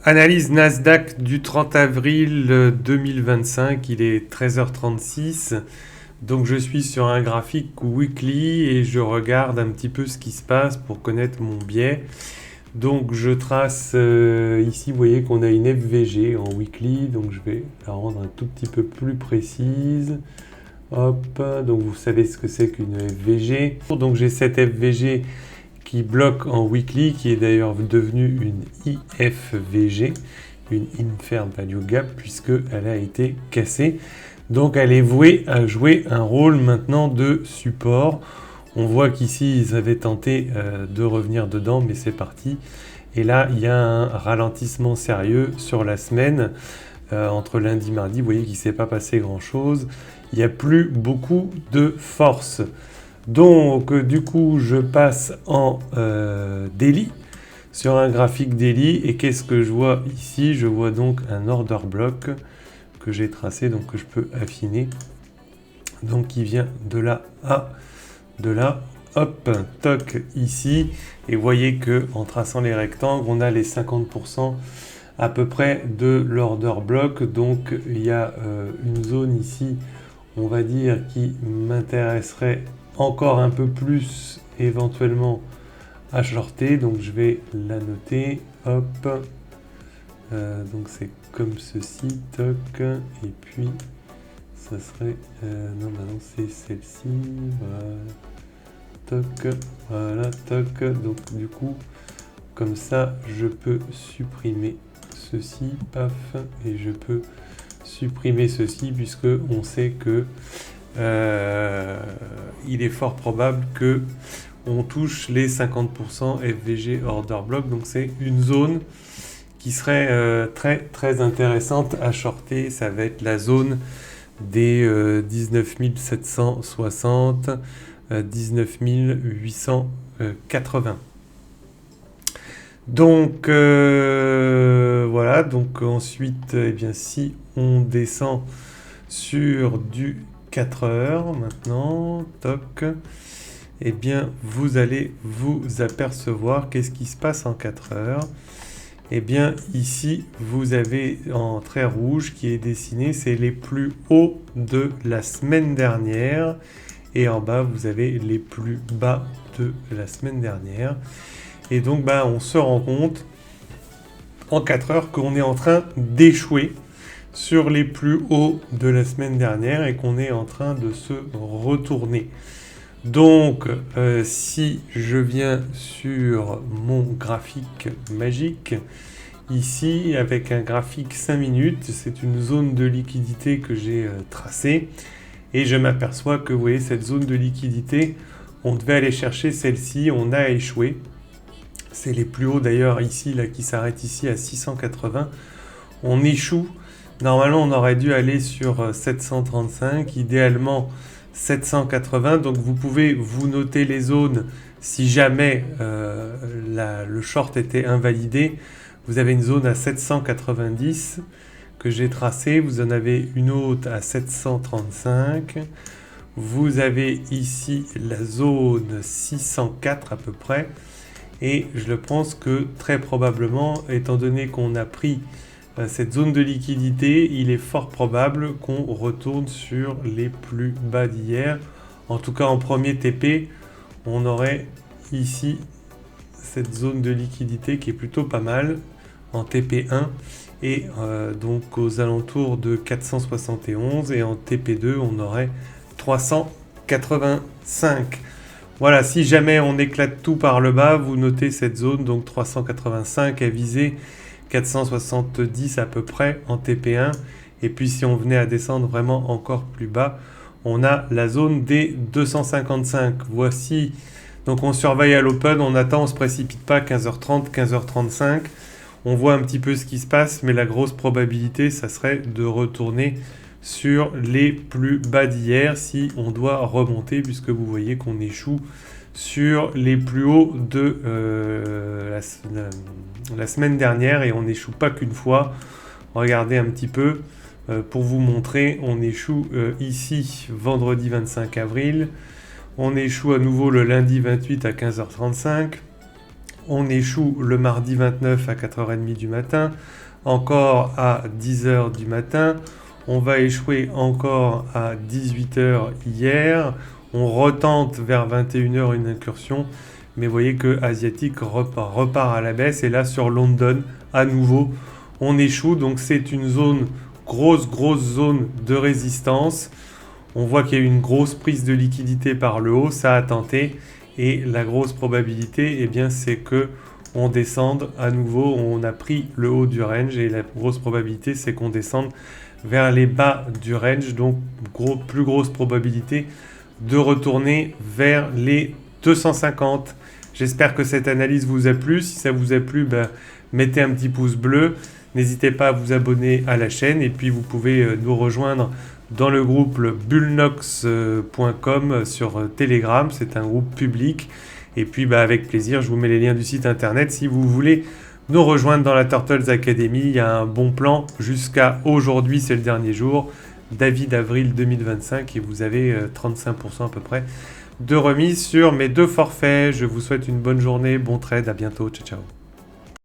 Analyse Nasdaq du 30 avril 2025, il est 13h36. Donc je suis sur un graphique weekly et je regarde un petit peu ce qui se passe pour connaître mon biais. Donc je trace ici, vous voyez qu'on a une FVG en weekly, donc je vais la rendre un tout petit peu plus précise. Hop, donc vous savez ce que c'est qu'une FVG. Donc j'ai cette FVG qui bloque en weekly, qui est d'ailleurs devenue une IFVG, une Inferred Value Gap, puisqu'elle a été cassée. Donc elle est vouée à jouer un rôle maintenant de support. On voit qu'ici ils avaient tenté de revenir dedans, mais c'est parti. Et là il y a un ralentissement sérieux sur la semaine, entre lundi et mardi. Vous voyez qu'il ne s'est pas passé grand chose. Il n'y a plus beaucoup de force. Donc du coup je passe en daily, sur un graphique daily, et qu'est-ce que je vois ici? Je vois donc un order block que j'ai tracé, donc que je peux affiner, donc qui vient de là à de là, hop, toc ici, et vous voyez que en traçant les rectangles on a les 50% à peu près de l'order block. Donc il y a une zone ici, on va dire, qui m'intéresserait encore un peu plus éventuellement à shorter, donc je vais la noter, hop, donc c'est comme ceci, toc, et puis ça serait, non maintenant c'est celle-ci, voilà, toc, voilà, toc, donc du coup comme ça je peux supprimer ceci, paf, et je peux supprimer ceci, puisque on sait que il est fort probable que on touche les 50% FVG order block. Donc c'est une zone qui serait très très intéressante à shorter. Ça va être la zone des 19 760, 19 880. Donc voilà, donc ensuite, eh bien, si on descend sur du 4 heures maintenant, toc, eh bien vous allez vous apercevoir qu'est-ce qui se passe en 4 heures. Eh bien ici vous avez en trait rouge qui est dessiné, c'est les plus hauts de la semaine dernière, et en bas vous avez les plus bas de la semaine dernière. Et donc on se rend compte en 4 heures qu'on est en train d'échouer sur les plus hauts de la semaine dernière et qu'on est en train de se retourner. Donc si je viens sur mon graphique magique, ici avec un graphique 5 minutes, c'est une zone de liquidité que j'ai tracée, et je m'aperçois que vous voyez cette zone de liquidité, on devait aller chercher celle-ci, on a échoué. C'est les plus hauts d'ailleurs ici, là, qui s'arrêtent ici à 680. On échoue. Normalement, on aurait dû aller sur 735, idéalement 780. Donc, vous pouvez vous noter les zones si jamais le short était invalidé. Vous avez une zone à 790 que j'ai tracée. Vous en avez une autre à 735. Vous avez ici la zone 604 à peu près. Et je le pense que très probablement, étant donné qu'on a pris cette zone de liquidité, il est fort probable qu'on retourne sur les plus bas d'hier. En tout cas en premier TP, on aurait ici cette zone de liquidité qui est plutôt pas mal en TP1, et donc aux alentours de 471, et en TP2 on aurait 385. Voilà, si jamais on éclate tout par le bas, vous notez cette zone, donc 385 à viser, 470 à peu près en TP1. Et puis si on venait à descendre vraiment encore plus bas, on a la zone des 255. Voici, donc on surveille à l'open, on attend, on ne se précipite pas, 15h30, 15h35. On voit un petit peu ce qui se passe, mais la grosse probabilité, ça serait de retourner sur les plus bas d'hier si on doit remonter, puisque vous voyez qu'on échoue sur les plus hauts de la semaine dernière, et on n'échoue pas qu'une fois. Regardez un petit peu pour vous montrer, on échoue ici vendredi 25 avril, on échoue à nouveau le lundi 28 à 15h35, on échoue le mardi 29 à 4h30 du matin, encore à 10h du matin, on va échouer encore à 18h hier, on retente vers 21h une incursion, mais vous voyez que Asiatique repart à la baisse, et là sur London, à nouveau, on échoue, donc c'est une zone, grosse zone de résistance. On voit qu'il y a eu une grosse prise de liquidité par le haut, ça a tenté, et la grosse probabilité, eh bien, c'est que on descende à nouveau, on a pris le haut du range, et la grosse probabilité, c'est qu'on descende vers les bas du range, donc plus grosse probabilité de retourner vers les 250. J'espère que cette analyse vous a plu. Si ça vous a plu, mettez un petit pouce bleu. N'hésitez pas à vous abonner à la chaîne, et puis vous pouvez nous rejoindre dans le groupe bullnox.com sur Telegram. C'est un groupe public. Et puis avec plaisir, je vous mets les liens du site internet si vous voulez nous rejoindre dans la Turtles Academy. Il y a un bon plan jusqu'à aujourd'hui, c'est le dernier jour, d'avril 2025, et vous avez 35% à peu près de remise sur mes 2 forfaits. Je vous souhaite une bonne journée, bon trade, à bientôt, ciao ciao.